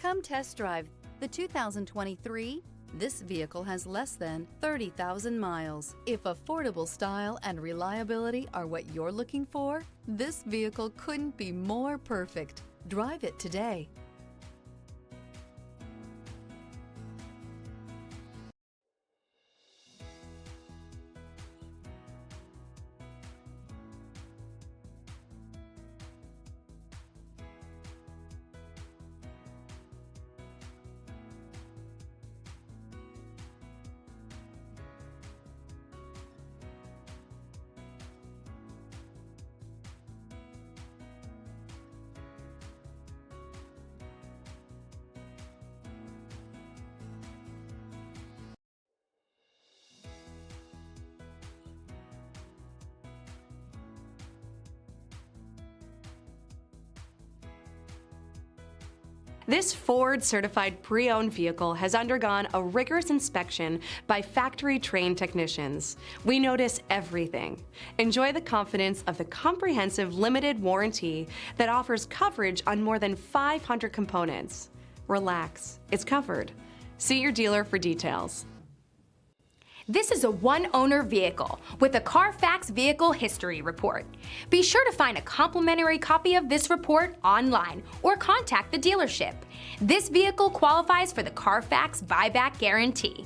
Come test drive the 2023. This vehicle has less than 30,000 miles. If affordable style and reliability are what you're looking for, this vehicle couldn't be more perfect. Drive it today. This Ford-certified pre-owned vehicle has undergone a rigorous inspection by factory-trained technicians. We notice everything. Enjoy the confidence of the comprehensive limited warranty that offers coverage on more than 500 components. Relax, it's covered. See your dealer for details. This is a one-owner vehicle with a Carfax Vehicle History Report. Be sure to find a complimentary copy of this report online or contact the dealership. This vehicle qualifies for the Carfax Buyback Guarantee.